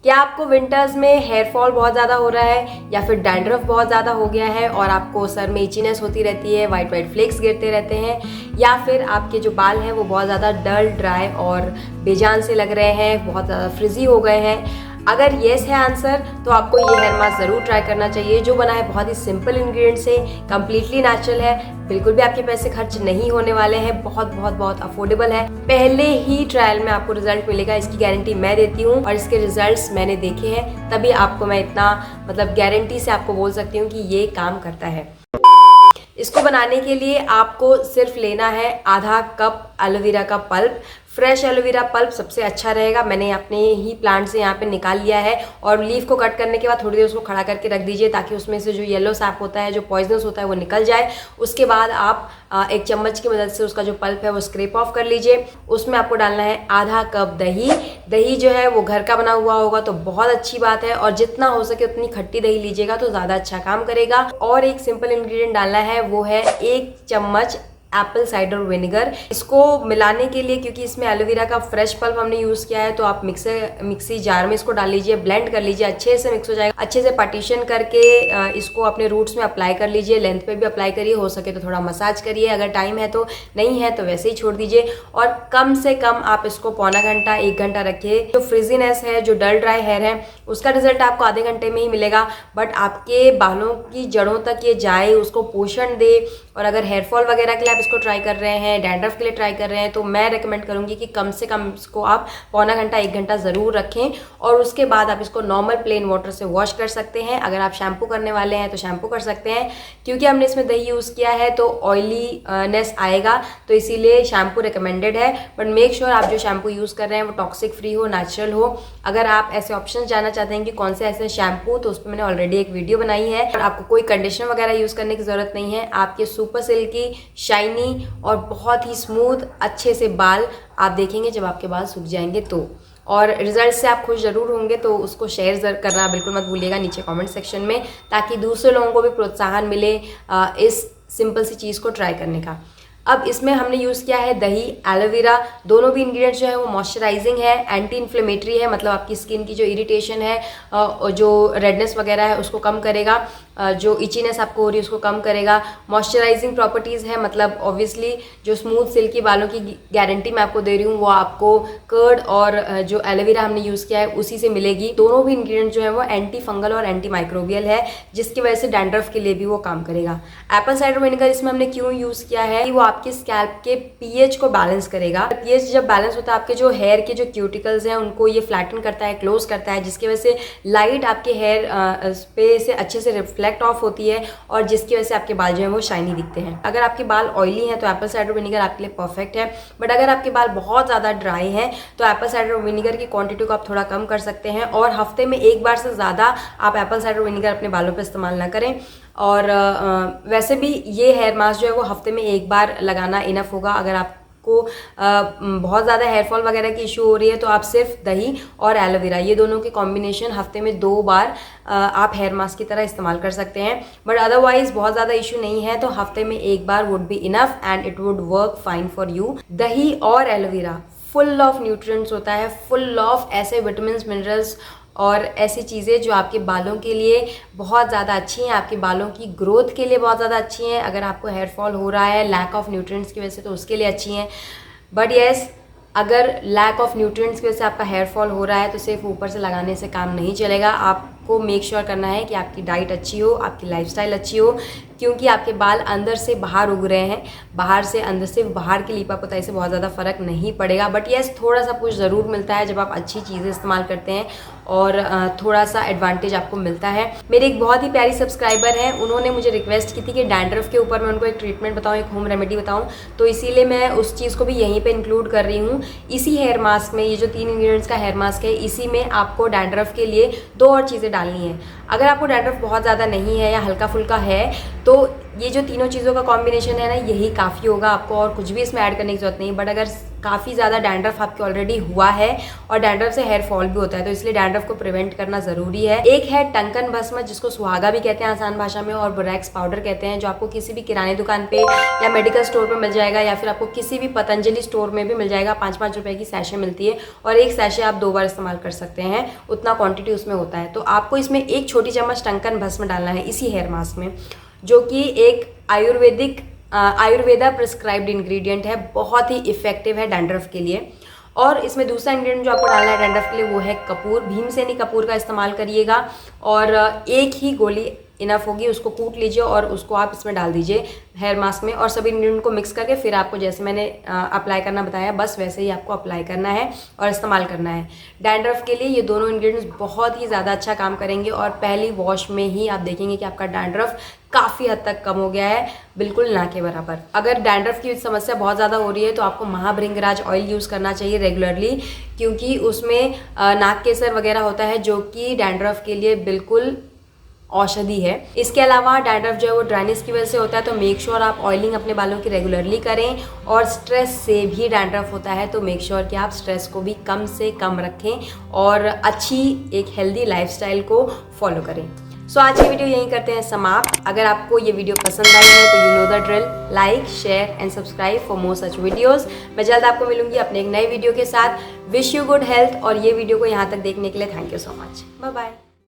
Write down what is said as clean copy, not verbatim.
क्या आपको विंटर्स में हेयर फॉल बहुत ज़्यादा हो रहा है या फिर डैंड्रफ बहुत ज़्यादा हो गया है और आपको सर में इचीनेस होती रहती है, वाइट वाइट फ्लेक्स गिरते रहते हैं, या फिर आपके जो बाल हैं वो बहुत ज़्यादा डल, ड्राई और बेजान से लग रहे हैं, बहुत ज़्यादा फ्रिजी हो गए हैं? अगर येस है आंसर तो आपको ये हेयर मास्क ज़रूर ट्राई करना चाहिए, जो बना है बहुत ही सिंपल इंग्रेडिएंट से, कम्प्लीटली नेचुरल है, बिल्कुल भी आपके पैसे खर्च नहीं होने वाले हैं, बहुत बहुत बहुत अफोर्डेबल है। पहले ही ट्रायल में आपको रिजल्ट मिलेगा, इसकी गारंटी मैं देती हूँ और इसके रिजल्ट्स मैंने देखे हैं, तभी आपको मैं इतना गारंटी से आपको बोल सकती हूँ कि ये काम करता है। इसको बनाने के लिए आपको सिर्फ लेना है आधा कप एलोवेरा का पल्प। फ्रेश एलोवेरा पल्प सबसे अच्छा रहेगा। मैंने अपने ही प्लांट से यहाँ पे निकाल लिया है और लीफ को कट करने के बाद थोड़ी देर उसको खड़ा करके रख दीजिए ताकि उसमें से जो येलो सैप होता है, जो पॉइजनस होता है, वो निकल जाए। उसके बाद आप एक चम्मच की मदद से उसका जो पल्प है वो स्क्रैप ऑफ कर लीजिए। उसमें आपको डालना है आधा कप दही। दही जो है वो घर का बना हुआ होगा तो बहुत अच्छी बात है, और जितना हो सके उतनी खट्टी दही लीजिएगा तो ज़्यादा अच्छा काम करेगा। और एक सिंपल इंग्रेडिएंट डालना है, वो है 1 चम्मच एप्पल साइडर विनेगर। इसको मिलाने के लिए, क्योंकि इसमें एलोवेरा का फ्रेश पल्प हमने यूज़ किया है, तो आप मिक्सी जार में इसको डाल लीजिए, ब्लेंड कर लीजिए, अच्छे से मिक्स हो जाएगा। अच्छे से पार्टीशन करके इसको अपने रूट्स में अप्लाई कर लीजिए, लेंथ पे भी अप्लाई करिए, हो सके तो थोड़ा मसाज करिए, अगर टाइम है तो, नहीं है तो वैसे ही छोड़ दीजिए। और कम से कम आप इसको पौना घंटा 1 घंटा रखिए। जो फ्रिजीनेस है, जो डल ड्राई हेयर है, उसका रिजल्ट आपको आधे घंटे में ही मिलेगा, बट आपके बालों की जड़ों तक ये जाए, उसको पोषण दे। और अगर हेयर फॉल वगैरह के लिए आप इसको ट्राई कर रहे हैं, डैंड्रफ के लिए ट्राई कर रहे हैं, तो मैं रेकमेंड करूंगी कि कम से कम इसको आप पौना घंटा 1 घंटा ज़रूर रखें। और उसके बाद आप इसको नॉर्मल प्लेन वाटर से वॉश कर सकते हैं। अगर आप शैम्पू करने वाले हैं तो शैम्पू कर सकते हैं, क्योंकि हमने इसमें दही यूज़ किया है तो ऑयलीनेस आएगा, तो इसीलिए शैम्पू रिकमेंडेड है। बट मेक श्योर आप जो शैम्पू यूज़ कर रहे हैं वो टॉक्सिक फ्री हो, नेचुरल हो। अगर आप ऐसे ऑप्शन जानना चाहते हैं कि कौन से ऐसे शैम्पू, तो उस पर मैंने ऑलरेडी एक वीडियो बनाई है। और आपको कोई कंडीशनर वगैरह यूज़ करने की ज़रूरत नहीं है। आपके सुपर सिल्की, शाइनी और बहुत ही स्मूथ अच्छे से बाल आप देखेंगे जब आपके बाल सूख जाएंगे तो। और रिजल्ट से आप खुश ज़रूर होंगे, तो उसको शेयर करना बिल्कुल मत भूलिएगा नीचे कमेंट सेक्शन में, ताकि दूसरे लोगों को भी प्रोत्साहन मिले इस सिंपल सी चीज़ को ट्राई करने का। अब इसमें हमने यूज़ किया है दही, एलोवेरा, दोनों भी इंग्रेडिएंट्स जो है वो मॉइस्चराइजिंग है, एंटी इन्फ्लेमेटरी है, मतलब आपकी स्किन की जो इरिटेशन है, जो रेडनेस वगैरह है उसको कम करेगा, जो इचीनेस आपको हो रही है उसको कम करेगा। मॉइस्चराइजिंग प्रॉपर्टीज़ है, मतलब ऑब्वियसली जो स्मूथ सिल्की बालों की गारंटी मैं आपको दे रही हूँ वो आपको कर्ड और जो एलोवेरा हमने यूज़ किया है उसी से मिलेगी। दोनों भी इंग्रेडिएंट्स जो है वो एंटी फंगल और एंटी माइक्रोबियल है, जिसकी वजह से डैंड्रफ के लिए भी वो काम करेगा। एप्पल साइडर विनेगर इसमें हमने क्यों यूज़ किया है, वो आपके स्कैल्प के पीएच को बैलेंस करेगा। पीएच जब बैलेंस होता है, आपके जो हेयर के जो क्यूटिकल्स हैं उनको ये फ्लैटन करता है, क्लोज करता है, जिसकी वजह से लाइट आपके हेयर पे से अच्छे से रिफ्लेक्ट ऑफ होती है और जिसकी वजह से आपके बाल जो है वो शाइनी दिखते हैं। अगर आपके बाल ऑयली हैं तो एप्पल साइडर विनेगर आपके लिए परफेक्ट है, बट अगर आपके बाल बहुत ज़्यादा ड्राई हैं तो एप्पल साइडर विनेगर की क्वांटिटी को आप थोड़ा कम कर सकते हैं, और हफ्ते में 1 बार से ज़्यादा आप एप्पल साइडर विनेगर अपने बालों पर इस्तेमाल ना करें। और वैसे भी ये हेयर मास्क जो है वो हफ्ते में 1 बार लगाना इनफ होगा। अगर आपको बहुत ज़्यादा हेयर फॉल वगैरह की इशू हो रही है तो आप सिर्फ दही और एलोवेरा, ये दोनों के कॉम्बिनेशन हफ्ते में 2 बार आप हेयर मास्क की तरह इस्तेमाल कर सकते हैं। बट अदरवाइज बहुत ज़्यादा इशू नहीं है तो हफ्ते में 1 बार would be enough and it would work fine for you. दही और एलोवेरा फुल ऑफ न्यूट्रिएंट्स होता है, फुल ऑफ ऐसे विटामिन, मिनरल्स और ऐसी चीज़ें जो आपके बालों के लिए बहुत ज़्यादा अच्छी हैं, आपके बालों की ग्रोथ के लिए बहुत ज़्यादा अच्छी हैं। अगर आपको हेयर फॉल हो रहा है लैक ऑफ न्यूट्रिएंट्स की वजह से तो उसके लिए अच्छी हैं। बट येस, अगर लैक ऑफ न्यूट्रिएंट्स की वजह से आपका हेयर फॉल हो रहा है तो सिर्फ ऊपर से लगाने से काम नहीं चलेगा। आपको मेक श्योर करना है कि आपकी डाइट अच्छी हो, आपकी लाइफस्टाइल अच्छी हो, क्योंकि आपके बाल अंदर से बाहर उग रहे हैं, बाहर से अंदर से बाहर की लीपा पोताई से बहुत ज़्यादा फ़र्क नहीं पड़ेगा। बट येस, थोड़ा सा कुछ ज़रूर मिलता है जब आप अच्छी चीज़ें इस्तेमाल करते हैं और थोड़ा सा एडवांटेज आपको मिलता है। मेरी एक बहुत ही प्यारी सब्सक्राइबर हैं, उन्होंने मुझे रिक्वेस्ट की थी कि डैंड्रफ के ऊपर मैं उनको एक ट्रीटमेंट बताऊँ, एक होम रेमेडी बताऊँ, तो इसीलिए मैं उस चीज़ को भी यहीं पे इंक्लूड कर रही हूँ। इसी हेयर मास्क में, ये जो 3 इंग्रेडिएंट्स का हेयर मास्क है, इसी में आपको डैंड्रफ के लिए 2 और चीज़ें डालनी है। अगर आपको डैंड्रफ बहुत ज़्यादा नहीं है या हल्का फुल्का है तो ये जो तीनों चीज़ों का कॉम्बिनेशन है ना, यही काफ़ी होगा, आपको और कुछ भी इसमें ऐड करने की ज़रूरत नहीं। बट अगर काफ़ी ज़्यादा डैंड्रफ आपके ऑलरेडी हुआ है और डैंड्रफ से हेयर फॉल भी होता है, तो इसलिए डैंड्रफ को प्रिवेंट करना ज़रूरी है। एक है टंकन भस्म, जिसको सुहागा भी कहते हैं आसान भाषा में, और बोरैक्स पाउडर कहते हैं, जो आपको किसी भी किराने दुकान पे या मेडिकल स्टोर पे मिल जाएगा या फिर आपको किसी भी पतंजलि स्टोर में भी मिल जाएगा। 5-5 रुपए की सैशे मिलती है और एक सैशे आप 2 बार इस्तेमाल कर सकते हैं, उतना क्वांटिटी उसमें होता है। तो आपको इसमें 1 छोटी चम्मच टंकन भस्म डालना है इसी हेयर मास्क में, जो कि एक आयुर्वेदा प्रिस्क्राइब्ड इंग्रेडिएंट है, बहुत ही इफेक्टिव है डैंड्रफ के लिए। और इसमें दूसरा इंग्रेडिएंट जो आपको डालना है डैंड्रफ के लिए वो है कपूर। भीमसेनी कपूर का इस्तेमाल करिएगा और 1 ही गोली इनफ होगी, उसको कूट लीजिए और उसको आप इसमें डाल दीजिए हेयर मास्क में और सभी इंग्रेडिएंट को मिक्स करके फिर आपको जैसे मैंने अप्लाई करना बताया बस वैसे ही आपको अप्लाई करना है और इस्तेमाल करना है। डैंड्रफ के लिए ये दोनों इंग्रेडिएंट्स बहुत ही ज़्यादा अच्छा काम करेंगे और पहली वॉश में ही आप देखेंगे कि आपका डैंड्रफ काफ़ी हद तक कम हो गया है, बिल्कुल ना के बराबर। अगर डैंड्रफ की समस्या बहुत ज़्यादा हो रही है तो आपको महाभृंगराज ऑयल यूज़ करना चाहिए रेगुलरली, क्योंकि उसमें नाक केसर वगैरह होता है जो कि डैंड्रफ के लिए बिल्कुल औषधि है। इसके अलावा डैंड्रफ जो है वो ड्राइनेस की वजह से होता है, तो मेक श्योर आप ऑयलिंग अपने बालों की रेगुलरली करें। और स्ट्रेस से भी डैंड्रफ होता है, तो मेक श्योर कि आप स्ट्रेस को भी कम से कम रखें और अच्छी एक हेल्दी लाइफस्टाइल को फॉलो करें। सो आज की वीडियो यहीं करते हैं समाप्त। अगर आपको ये वीडियो पसंद आई है तो you know the drill, like share and subscribe for more such videos. मैं जल्द आपको मिलूंगी अपने एक नए वीडियो के साथ। विश यू गुड हेल्थ और ये वीडियो को यहाँ तक देखने के लिए thank you so much. Bye bye.